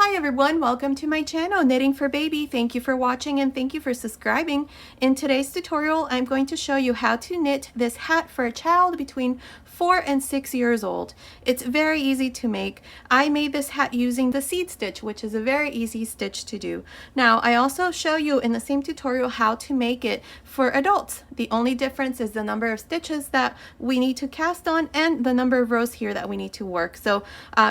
Hi everyone, welcome to my channel, Knitting for Baby. Thank you for watching and thank you for subscribing. In today's tutorial, I'm going to show you how to knit this hat for a child between 4 and 6 years old. It's very easy to make. I made this hat using the seed stitch, which is a very easy stitch to do. Now, I also show you in the same tutorial how to make it for adults. The only difference is the number of stitches that we need to cast on and the number of rows here that we need to work. So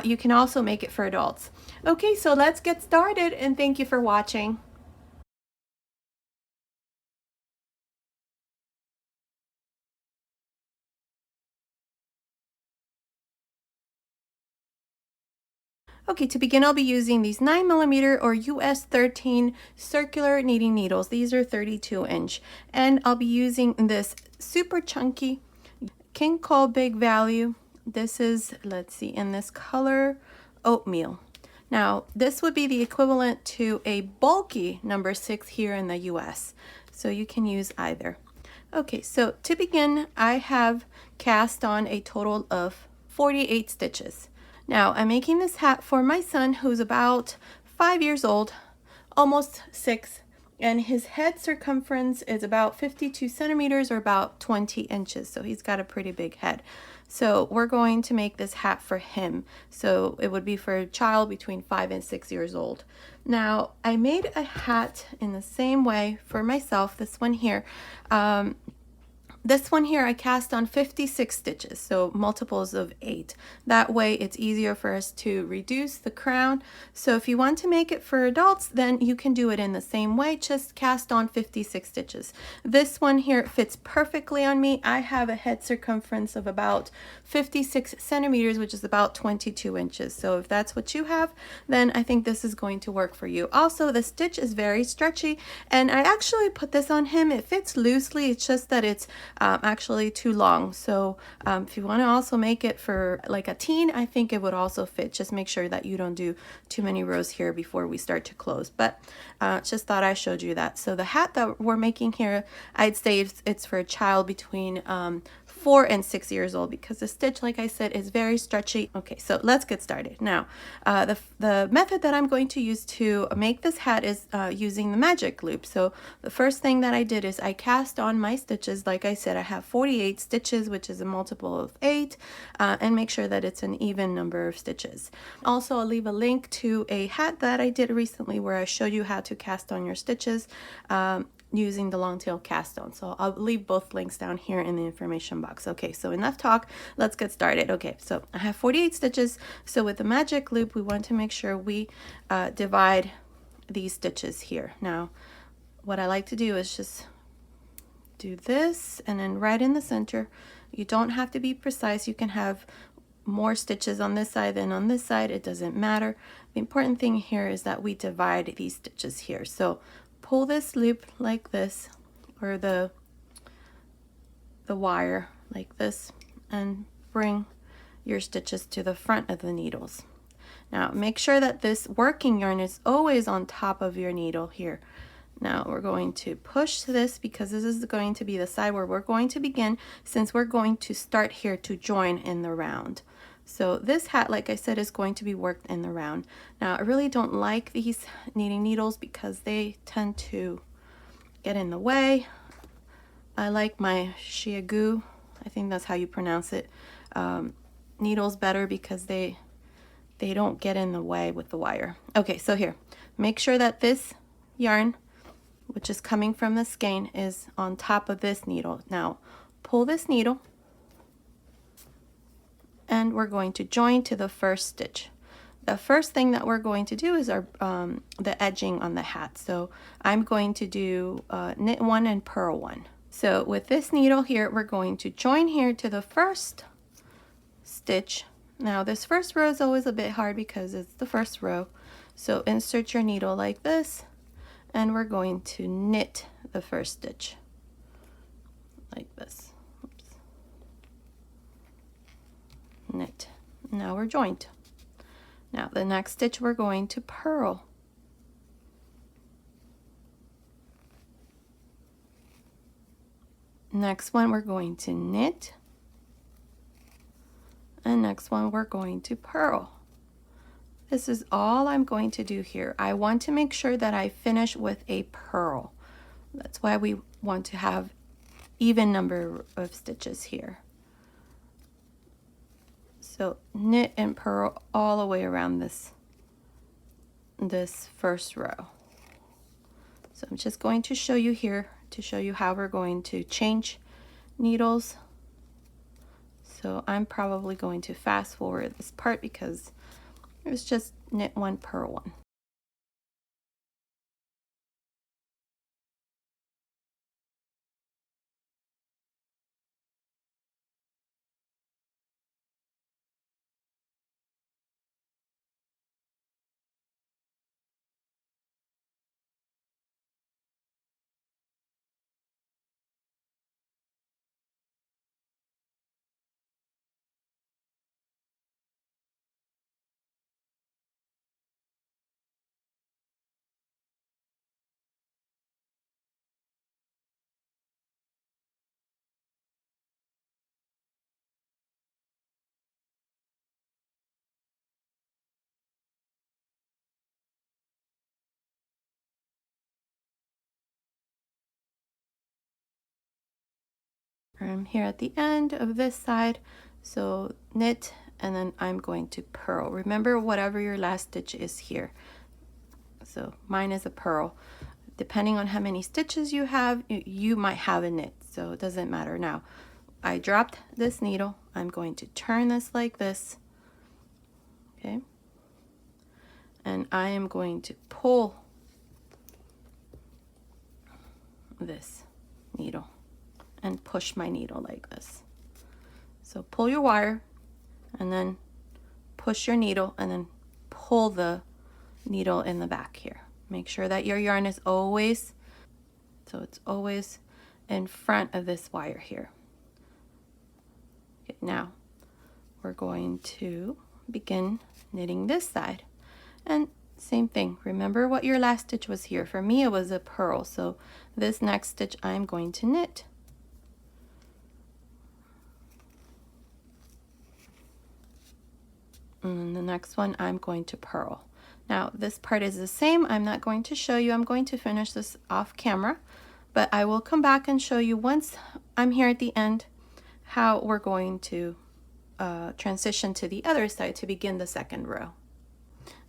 you can also make it for adults. Okay, so let's get started and thank you for watching. Okay, to begin, I'll be using these 9mm or US 13 circular knitting needles. These are 32-inch. And I'll be using this super chunky King Cole Big Value. This is, let's see, in this color, oatmeal. Now, this would be the equivalent to a bulky number 6 here in the US. So you can use either. Okay, so to begin, I have cast on a total of 48 stitches. Now, I'm making this hat for my son who's about 5 years old, almost 6, and his head circumference is about 52 centimeters or about 20 inches. So he's got a pretty big head. So we're going to make this hat for him. So it would be for a child between 5 and 6 years old. Now, I made a hat in the same way for myself, this one here. This one here I cast on 56 stitches, so multiples of 8. That way it's easier for us to reduce the crown. So if you want to make it for adults, then you can do it in the same way, just cast on 56 stitches. This one here fits perfectly on me. I have a head circumference of about 56 centimeters, which is about 22 inches. So if that's what you have, then I think this is going to work for you. Also, the stitch is very stretchy, and I actually put this on him. It fits loosely, it's just that it's actually too long. So if you want to also make it for like a teen, I think it would also fit. Just make sure that you don't do too many rows here before we start to close. But just thought I showed you that. So the hat that we're making here, I'd say it's for a child between 4 and 6 years old, because the stitch, like I said, is very stretchy. Okay, so let's get started. Now, the method that I'm going to use to make this hat is using the magic loop. So the first thing that I did is I cast on my stitches. Like I said, I have 48 stitches, which is a multiple of 8, and make sure that it's an even number of stitches. Also, I'll leave a link to a hat that I did recently where I showed you how to cast on your stitches using the long tail cast on. So I'll leave both links down here in the information box. Okay, so enough talk, let's get started. Okay, so I have 48 stitches. So with the magic loop, we want to make sure we divide these stitches here. Now, what I like to do is just do this, and then right in the center. You don't have to be precise. You can have more stitches on this side than on this side. It doesn't matter. The important thing here is that we divide these stitches here. So pull this loop like this, or the wire like this, and bring your stitches to the front of the needles. Now make sure that this working yarn is always on top of your needle here. Now we're going to push this, because this is going to be the side where we're going to begin, since we're going to start here to join in the round. So this hat, like I said, is going to be worked in the round. Now, I really don't like these knitting needles because they tend to get in the way. I like my Shiagu, I think that's how you pronounce it, needles better, because they don't get in the way with the wire. Okay, so here, make sure that this yarn, which is coming from the skein, is on top of this needle. Now, pull this needle, and we're going to join to the first stitch. The first thing that we're going to do is our the edging on the hat. So I'm going to do knit 1 and purl 1. So with this needle here, we're going to join here to the first stitch. Now this first row is always a bit hard because it's the first row. So insert your needle like this, and we're going to knit the first stitch like this. Knit. Now we're joined. Now the next stitch we're going to purl. Next one we're going to knit, and next one we're going to purl. This is all I'm going to do here. I want to make sure that I finish with a purl. That's why we want to have even number of stitches here. So knit and purl all the way around this first row. So I'm just going to show you here to show you how we're going to change needles. So I'm probably going to fast forward this part because it was just knit one, purl one. I'm here at the end of this side, so knit, and then I'm going to purl. Remember whatever your last stitch is here. So mine is a purl. Depending on how many stitches you have, you might have a knit, so it doesn't matter. Now I dropped this needle. I'm going to turn this like this, okay, and I am going to pull this needle and push my needle like this. So pull your wire and then push your needle and then pull the needle in the back here. Make sure that your yarn is always, so it's always in front of this wire here. Okay, now we're going to begin knitting this side, and same thing. Remember what your last stitch was here. For me it was a purl, so this next stitch I'm going to knit. And the next one I'm going to purl. Now this part is the same. I'm not going to show you. I'm going to finish this off camera, but I will come back and show you once I'm here at the end how we're going to transition to the other side to begin the second row.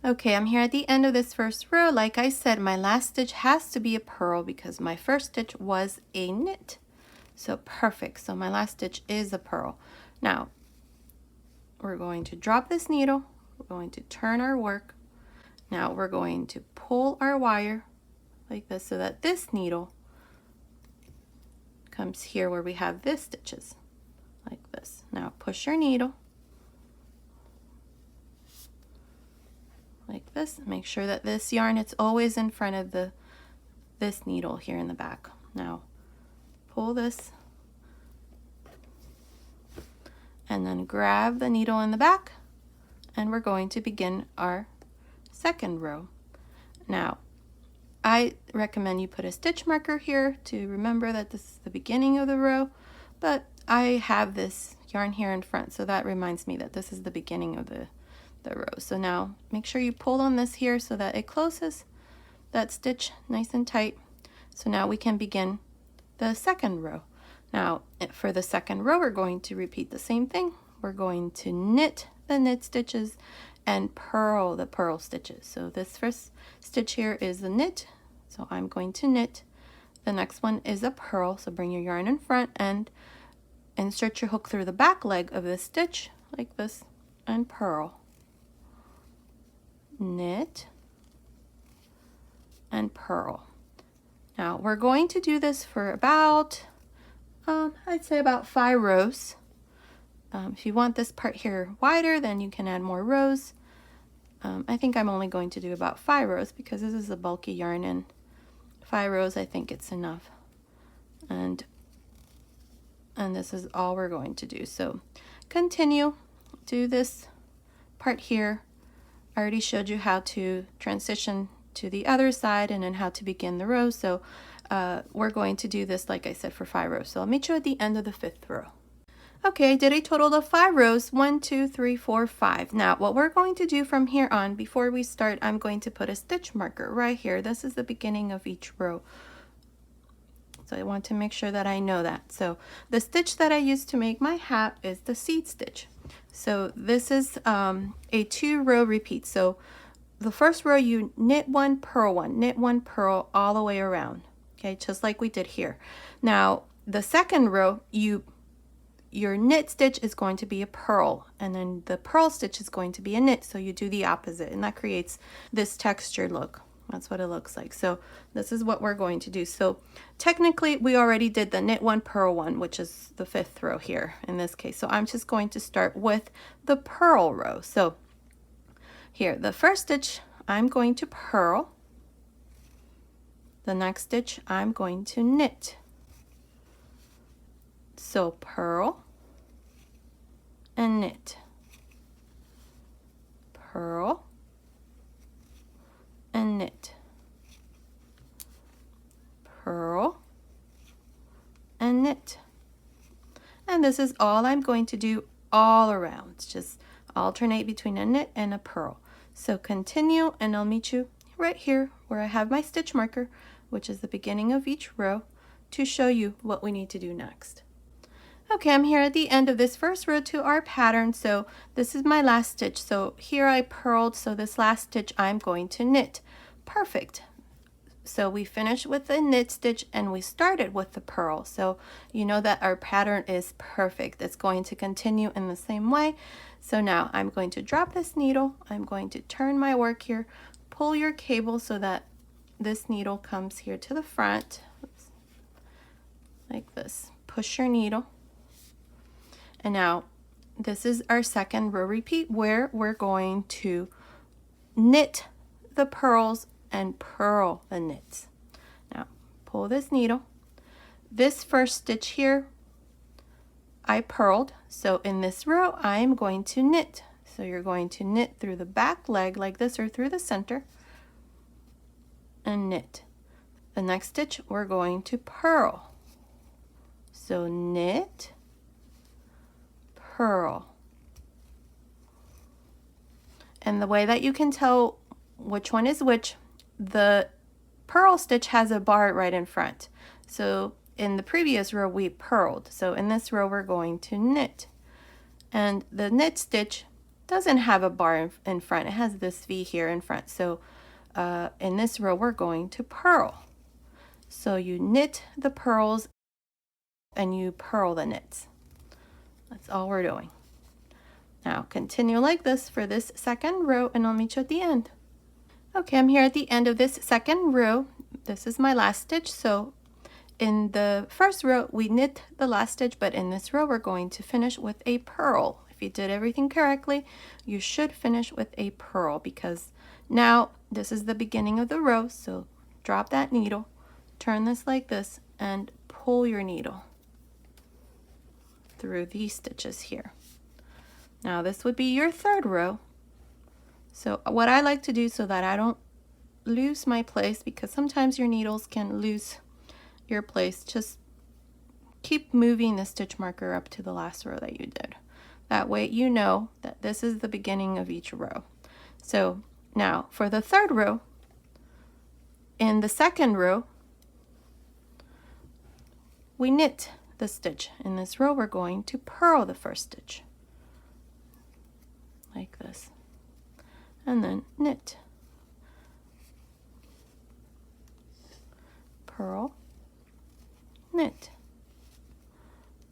Okay, I'm here at the end of this first row. Like I said, my last stitch has to be a purl because my first stitch was a knit. So perfect. So my last stitch is a purl. Now we're going to drop this needle. We're going to turn our work. Now we're going to pull our wire like this so that this needle comes here where we have this stitches like this. Now push your needle like this. Make sure that this yarn, it's always in front of this needle here in the back. Now pull this and then grab the needle in the back, and we're going to begin our second row. Now I recommend you put a stitch marker here to remember that this is the beginning of the row, but I have this yarn here in front, so that reminds me that this is the beginning of the row. So now make sure you pull on this here so that it closes that stitch nice and tight. So now we can begin the second row. Now for the second row we're going to repeat the same thing. We're going to knit the knit stitches and purl the purl stitches. So this first stitch here is the knit, so I'm going to knit. The next one is a purl, so bring your yarn in front and insert your hook through the back leg of this stitch like this and purl, knit, and purl. Now we're going to do this for about I'd say about 5 rows. If you want this part here wider, then you can add more rows. I think I'm only going to do about 5 rows because this is a bulky yarn, and 5 rows I think it's enough. And this is all we're going to do. So continue, do this part here. I already showed you how to transition to the other side and then how to begin the row. So we're going to do this, like I said, for 5 rows. So I'll meet you at the end of the 5th row. Okay, I did a total of 5 rows. 1, 2, 3, 4, 5. Now, what we're going to do from here on, before we start, I'm going to put a stitch marker right here. This is the beginning of each row. So I want to make sure that I know that. So the stitch that I used to make my hat is the seed stitch. So this is a 2-row repeat. So the first row you knit 1, purl 1, knit 1, purl all the way around. Okay, just like we did here. Now the second row, your knit stitch is going to be a purl, and then the purl stitch is going to be a knit. So you do the opposite, and that creates this textured look. That's what it looks like. So this is what we're going to do. So technically we already did the knit 1, purl 1, which is the 5th row here in this case. So I'm just going to start with the purl row. So here, the first stitch I'm going to purl. The next stitch I'm going to knit. So purl and knit, purl and knit, purl and knit. And this is all I'm going to do all around. Just alternate between a knit and a purl. So continue, and I'll meet you right here where I have my stitch marker, which is the beginning of each row, to show you what we need to do next. Okay, I'm here at the end of this first row to our pattern. So this is my last stitch. So here I purled, so this last stitch I'm going to knit. Perfect. So we finished with the knit stitch and we started with the purl. So you know that our pattern is perfect. It's going to continue in the same way. So now I'm going to drop this needle. I'm going to turn my work here, pull your cable so that this needle comes here to the front. Oops. Like this. Push your needle. And now this is our second row repeat where we're going to knit the purls and purl the knits. Now pull this needle. This first stitch here I purled, so in this row I am going to knit. So you're going to knit through the back leg like this, or through the center, and knit. The next stitch we're going to purl. So knit, purl. And the way that you can tell which one is which, the purl stitch has a bar right in front. So in the previous row we purled. So in this row we're going to knit. And the knit stitch doesn't have a bar in front. It has this V here in front. So in this row we're going to purl. So you knit the purls and you purl the knits. That's all we're doing. Now continue like this for this second row, and I'll meet you at the end. Okay, I'm here at the end of this second row. This is my last stitch. So in the first row we knit the last stitch, but in this row we're going to finish with a purl. If you did everything correctly, you should finish with a purl, because now this is the beginning of the row. So drop that needle, turn this like this, and pull your needle through these stitches here. Now this would be your third row. So what I like to do, so that I don't lose my place, because sometimes your needles can lose your place, just keep moving the stitch marker up to the last row that you did. That way you know that this is the beginning of each row. So now for the third row, in the second row we knit the stitch. In this row we're going to purl the first stitch like this, and then knit, purl, knit,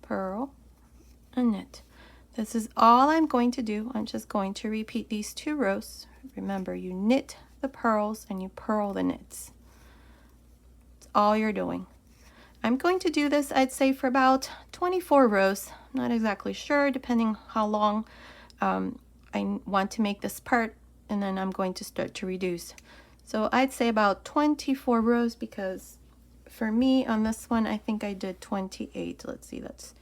purl, and knit. This is all I'm going to do. I'm just going to repeat these 2 rows. Remember, you knit the purls and you purl the knits. It's all you're doing. I'm going to do this, I'd say, for about 24 rows. Not exactly sure, depending how long I want to make this part, and then I'm going to start to reduce. So I'd say about 24 rows, because for me on this one I think I did 28. Let's see, that's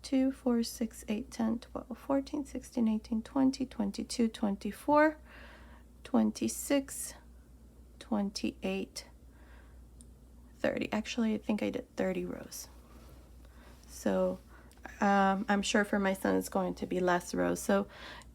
2, 4, 6, 8, 10, 12, 14, 16, 18, 20, 22, 24, 26, 28, 30. Actually, I think I did 30 rows. So I'm sure for my son it's going to be less rows. So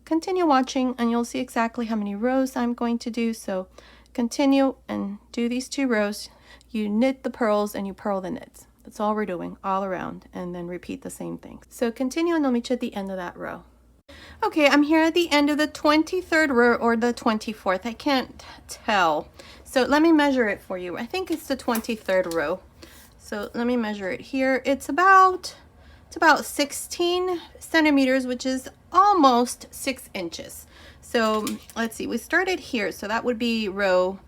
continue watching and you'll see exactly how many rows I'm going to do. So continue and do these 2 rows. You knit the purls and you purl the knits. That's all we're doing all around, and then repeat the same thing. So continue and I'll meet you at the end of that row. Okay, I'm here at the end of the 23rd row or the 24th. I can't tell. So let me measure it for you. I think it's the 23rd row. So let me measure it here. It's about 16 centimeters, which is almost 6 inches. So let's see, we started here. So that would be row,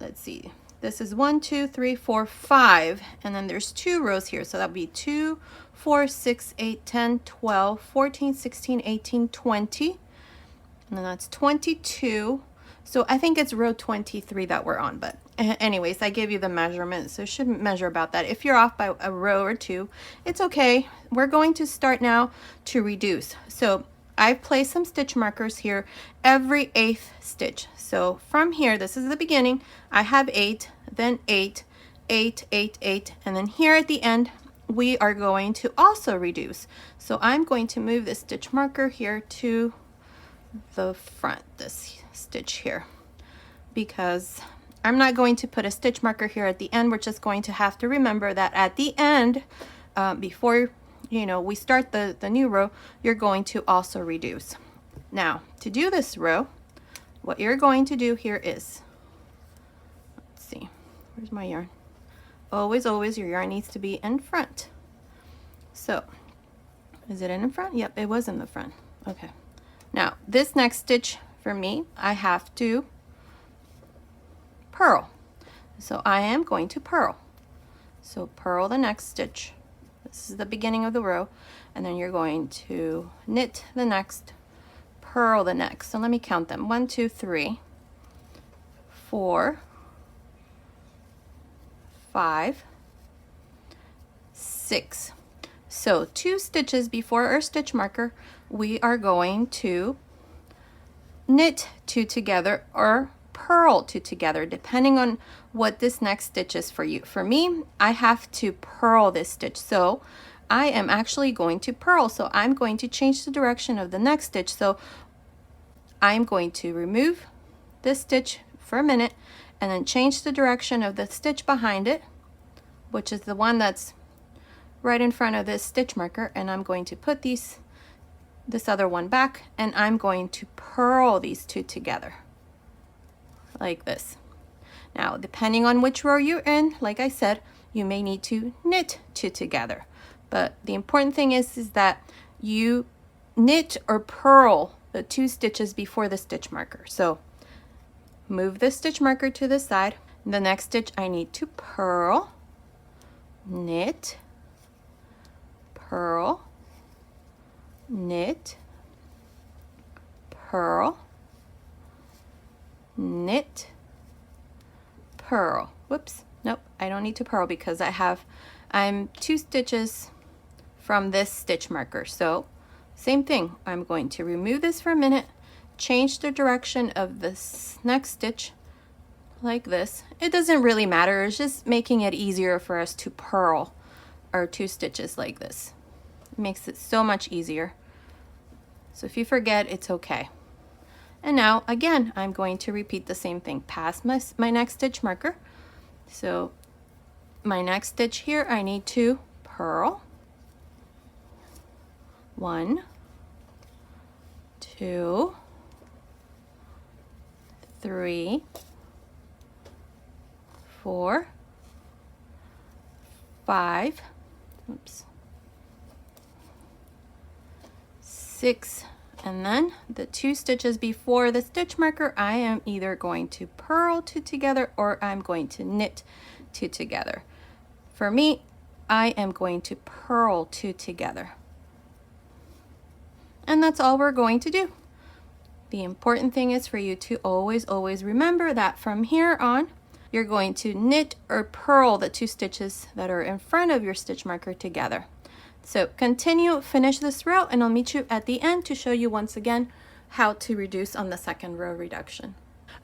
let's see, this is 1, 2, 3, 4, 5. And then there's 2 rows here. So that would be 2, 4, 6, 8, 10, 12, 14, 16, 18, 20. And then that's 22. So I think it's row 23 that we're on, but anyways, I gave you the measurement, so shouldn't measure about that. If you're off by a row or 2, it's okay. We're going to start now to reduce. So I've placed some stitch markers here every 8th stitch. So from here, this is the beginning, I have 8, then 8, 8, 8, 8, and then here at the end, we are going to also reduce. So I'm going to move this stitch marker here to the front, this stitch here, because I'm not going to put a stitch marker here at the end. We're just going to have to remember that at the end, before we start the new row, you're going to also reduce. Now to do this row, what you're going to do here is, let's see, where's my yarn? Always your yarn needs to be in front. So is it in front? Yep, it was in the front. Okay, now this next stitch for me, I have to purl. So I am going to purl. So purl the next stitch. This is the beginning of the row, and then you're going to knit the next, purl the next. So let me count them. 1, 2, 3, 4, 5, 6. So 2 stitches before our stitch marker, we are going to knit 2 together or purl 2 together, depending on what this next stitch is for you. For me, I have to purl this stitch, so I am actually going to purl. So I'm going to change the direction of the next stitch. So I'm going to remove this stitch for a minute and then change the direction of the stitch behind it, which is the one that's right in front of this stitch marker, and I'm going to put this other one back, and I'm going to purl these 2 together like this. Now, depending on which row you're in, like I said, you may need to knit 2 together. But the important thing is that you knit or purl the 2 stitches before the stitch marker. So move the stitch marker to the side. The next stitch I need to purl, knit, purl, knit, purl, knit, purl. Whoops, nope, I don't need to purl because I'm 2 stitches from this stitch marker. So same thing, I'm going to remove this for a minute, change the direction of this next stitch like this. It doesn't really matter, it's just making it easier for us to purl our 2 stitches like this. It makes it so much easier. So if you forget, it's okay. And now again, I'm going to repeat the same thing past my next stitch marker. So my next stitch here, I need to purl 1, 2, 3, 4, 5, oops, 6, and then the 2 stitches before the stitch marker, I am either going to purl 2 together or I'm going to knit 2 together. For me, I am going to purl 2 together. And that's all we're going to do. The important thing is for you to always remember that from here on, you're going to knit or purl the 2 stitches that are in front of your stitch marker together. So continue, finish this row, and I'll meet you at the end to show you once again how to reduce on the second row reduction.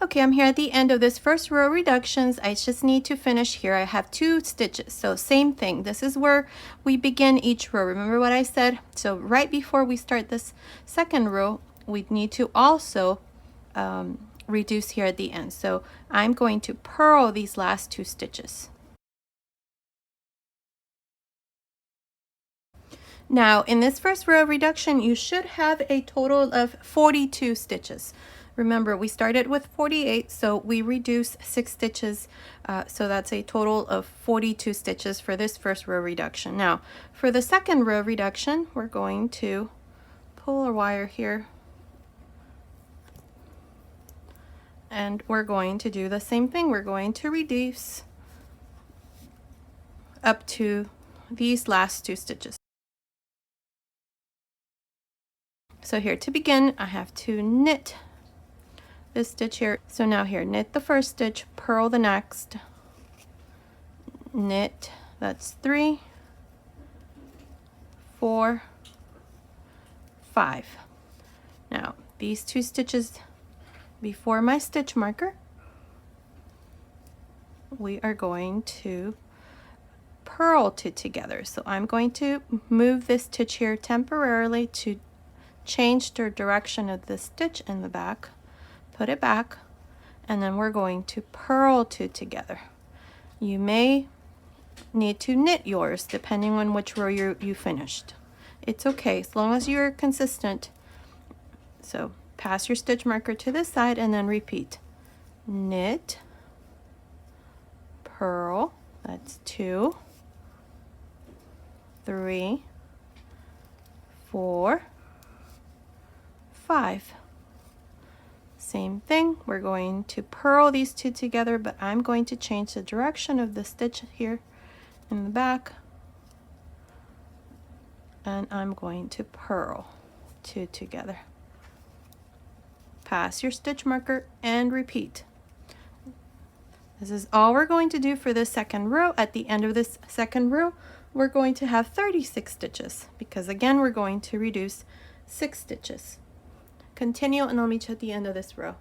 Okay, I'm here at the end of this first row reductions. I just need to finish here. I have 2 stitches, so same thing. This is where we begin each row. Remember what I said? So right before we start this second row, we need to also reduce here at the end. So I'm going to purl these last 2 stitches. Now in this first row reduction, you should have a total of 42 stitches. Remember, we started with 48, so we reduce 6 stitches, so that's a total of 42 stitches for this first row reduction. Now, for the second row reduction, we're going to pull our wire here, and we're going to do the same thing. We're going to reduce up to these last 2 stitches. So here to begin, I have to knit this stitch here. So now here, knit the first stitch, purl the next, knit, that's 3, 4, 5. Now these 2 stitches before my stitch marker, we are going to purl 2 together. So I'm going to move this stitch here temporarily to change the direction of the stitch in the back, put it back, and then we're going to purl 2 together. You may need to knit yours depending on which row you finished. It's okay as long as you're consistent. So pass your stitch marker to this side and then repeat. Knit, purl, that's 2, 3, 4, 5. Same thing, we're going to purl these 2 together, but I'm going to change the direction of the stitch here in the back, and I'm going to purl 2 together. Pass your stitch marker and repeat. This is all we're going to do for this second row. At the end of this second row, we're going to have 36 stitches because again, we're going to reduce 6 stitches. Continue and I'll meet you at the end of this row.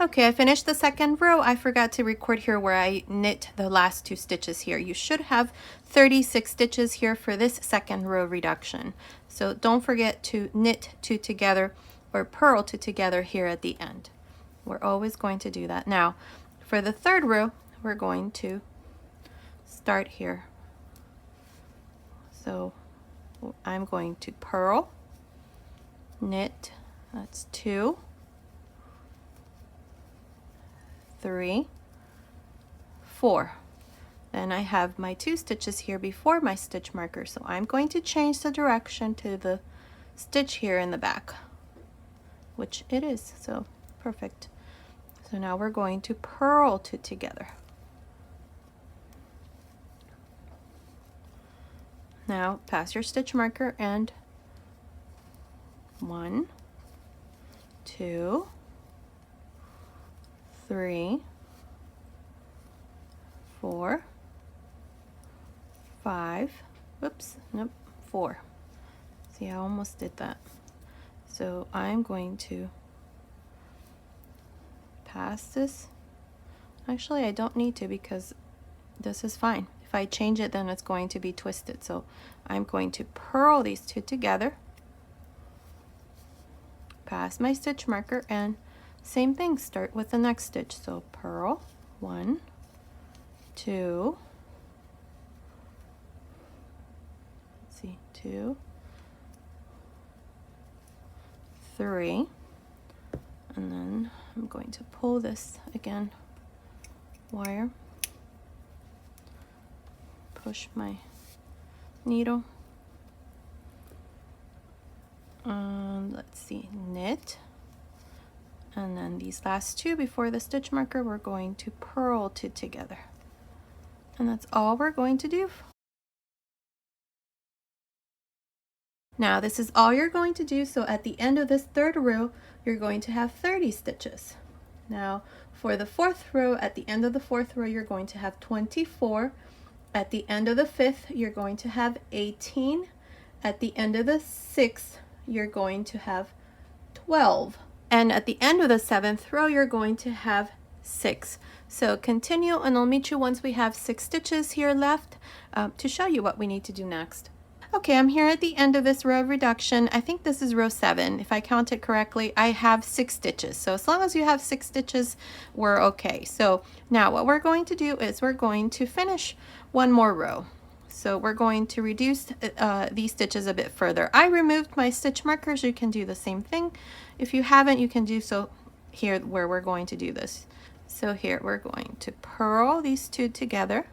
Okay, I finished the second row. I forgot to record here where I knit the last 2 stitches here. You should have 36 stitches here for this second row reduction. So don't forget to knit 2 together or purl 2 together here at the end. We're always going to do that. Now, for the third row, we're going to start here. So I'm going to purl, knit, that's 2, 3, 4. Then I have my 2 stitches here before my stitch marker, so I'm going to change the direction to the stitch here in the back, which it is, so perfect. So now we're going to purl 2 together. Now pass your stitch marker and 1, 2, 3, 4, 5, whoops, nope, 4. See, I almost did that. So I'm going to pass this. Actually, I don't need to because this is fine. If I change it, then it's going to be twisted. So I'm going to purl these 2 together, pass my stitch marker, and same thing, start with the next stitch. So purl 1, 2, let's see, 2, 3, and then I'm going to pull this again, wire, push my needle, let's see, knit, and then these last 2 before the stitch marker, we're going to purl 2 together, and that's all we're going to do. Now this is all you're going to do, so at the end of this third row, you're going to have 30 stitches. Now for the fourth row, at the end of the fourth row, you're going to have 24. At the end of the fifth, you're going to have 18. At the end of the sixth, you're going to have 12. And at the end of the 7th row, you're going to have 6. So continue, and I'll meet you once we have 6 stitches here left to show you what we need to do next. Okay, I'm here at the end of this row of reduction. I think this is row 7. If I count it correctly, I have 6 stitches. So as long as you have 6 stitches, we're okay. So now what we're going to do is we're going to finish one more row. So we're going to reduce these stitches a bit further. I removed my stitch markers. You can do the same thing. If you haven't, you can do so here where we're going to do this. So here we're going to purl these two together.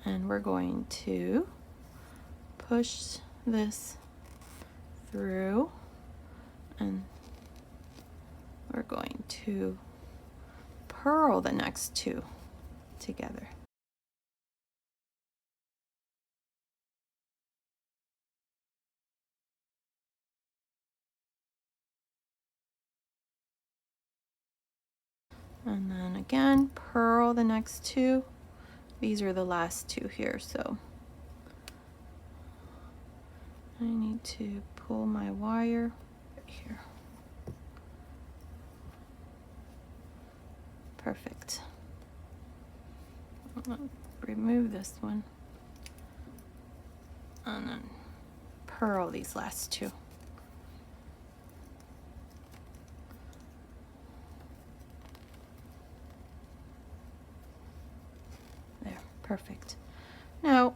And we're going to push this through, and we're going to purl the next 2 together. And then again, purl the next 2. These are the last 2 here, so I need to pull my wire right here. Perfect. I'll remove this one and then purl these last 2. Perfect. Now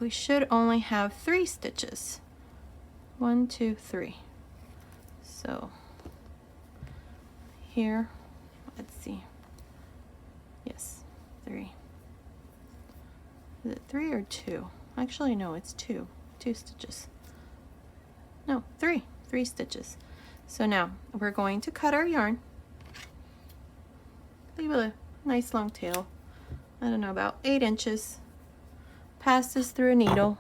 we should only have 3 stitches. 1, 2, 3. So here, let's see. Yes, 3. Is it 3 or 2? Actually, no, it's 2. 2 stitches. No, 3. 3 stitches. So now we're going to cut our yarn. Leave a nice long tail. I don't know, about 8 inches. Pass this through a needle.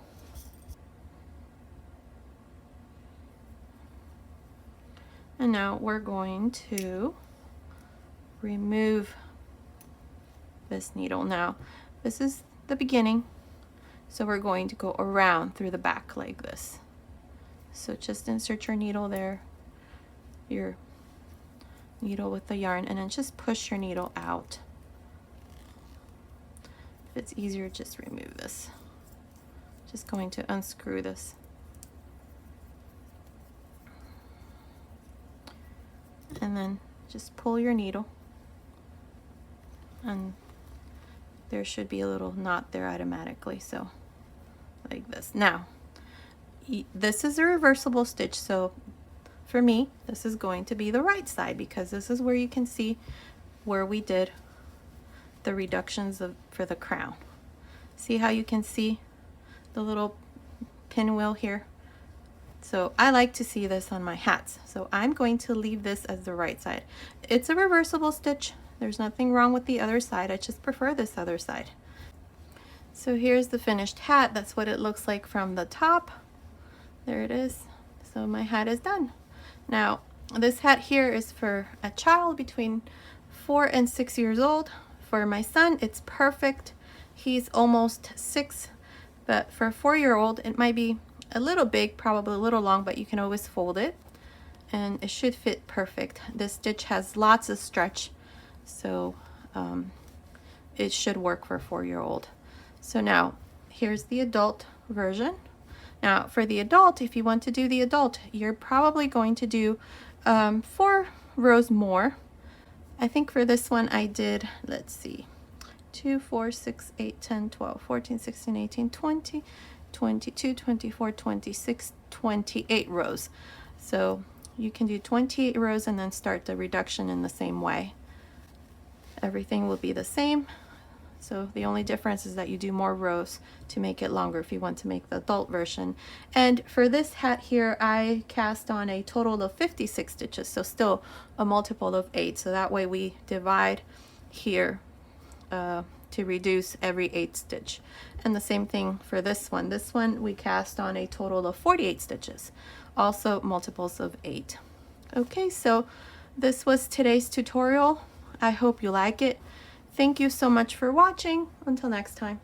And now we're going to remove this needle. Now, this is the beginning, so we're going to go around through the back like this. So just insert your needle there, your needle with the yarn, and then just push your needle out. If it's easier, just remove this. Just going to unscrew this. And then just pull your needle, and there should be a little knot there automatically, so like this. Now, this is a reversible stitch, so for me, this is going to be the right side because this is where you can see where we did the reductions for the crown. See how you can see the little pinwheel here? So I like to see this on my hats, so I'm going to leave this as the right side. It's a reversible stitch. There's nothing wrong with the other side. I just prefer this other side. So here's the finished hat. That's what it looks like from the top. There it is. So my hat is done. Now, this hat here is for a child between 4 and 6 years old. For my son, it's perfect. He's almost 6, but for a 4-year-old, it might be a little big, probably a little long, but you can always fold it, and it should fit perfect. This stitch has lots of stretch, so it should work for a 4-year-old. So now, here's the adult version. Now, for the adult, if you want to do the adult, you're probably going to do 4 rows more. I think for this one I did, let's see, 2, 4, 6, 8, 10, 12, 14, 16, 18, 20, 22, 24, 26, 28 rows. So you can do 28 rows and then start the reduction in the same way. Everything will be the same. So the only difference is that you do more rows to make it longer if you want to make the adult version. And for this hat here, I cast on a total of 56 stitches, so still a multiple of 8. So that way we divide here to reduce every 8 stitch. And the same thing for this one. This one we cast on a total of 48 stitches, also multiples of 8. Okay, so this was today's tutorial. I hope you like it. Thank you so much for watching. Until next time.